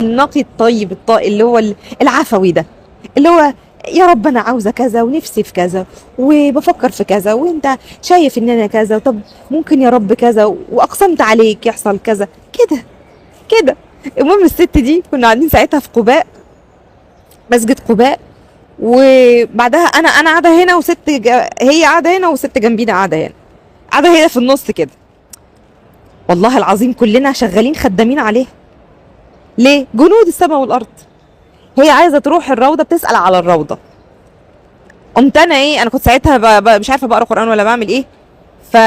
النقي الطيب اللي هو العفوي ده، اللي هو يا رب انا عاوزه كذا ونفسي في كذا وبفكر في كذا وانت شايف ان انا كذا، طب ممكن يا رب كذا واقسمت عليك يحصل كذا كده كده. المهم الست دي كنا قاعدين ساعتها في قباء، مسجد قباء، وبعدها انا قاعده هنا هي قاعده هنا وست جنبينا قاعده هنا، قاعده هي في النص كده. والله العظيم كلنا شغالين خدامين عليها. ليه؟ جنود السماء والارض. هي عايزه تروح الروضه، بتسال على الروضه. قمت انا ايه، انا كنت ساعتها مش عارفه بقرا قران ولا بعمل ايه. ف...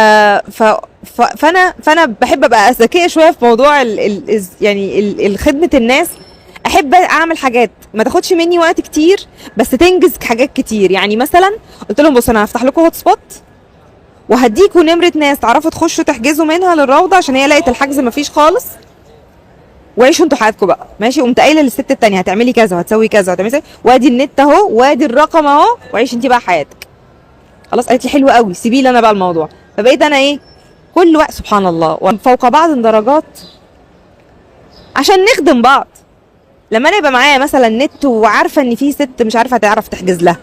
ف... فانا بحب ابقى ذكيه شويه في موضوع يعني خدمه الناس. احب اعمل حاجات ما تاخدش مني وقت كتير بس تنجز حاجات كتير. يعني مثلا قلت لهم بصوا انا هفتح لكم هوت سبوت وهديكوا نمره ناس تعرفوا تخشوا تحجزوا منها للروضه، عشان هي لقيت الحجز مفيش خالص، وعيشوا انتوا حياتكم بقى ماشي. قمت قايله للست التانيه هتعملي كذا وهتسوي كذا وهتعملي كذا، وادي النت اهو وادي الرقم اهو، وعيش انت بقى حياتك. خلاص قالت لي حلو قوي، سيبي لي انا بقى الموضوع. فبقيت انا ايه، كل وقت سبحان الله وفوق بعض درجات عشان نخدم بعض. لما انا يبقى معايا مثلا نت وعارفه ان في ست مش عارفه تعرف تحجز لها،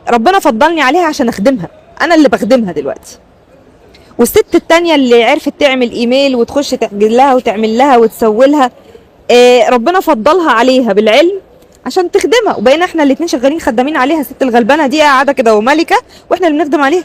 ربنا فضلني عليها عشان اخدمها، انا اللي بخدمها دلوقتي. والست التانيه اللي عرفت تعمل ايميل وتخش تحجز لها وتعمل لها وتسوي لها، ربنا فضلها عليها بالعلم عشان تخدمها، وبقينا احنا الاتنين شغالين خدامين عليها. الست الغلبانه دي قاعده كده وملكه واحنا اللي بنخدم عليها.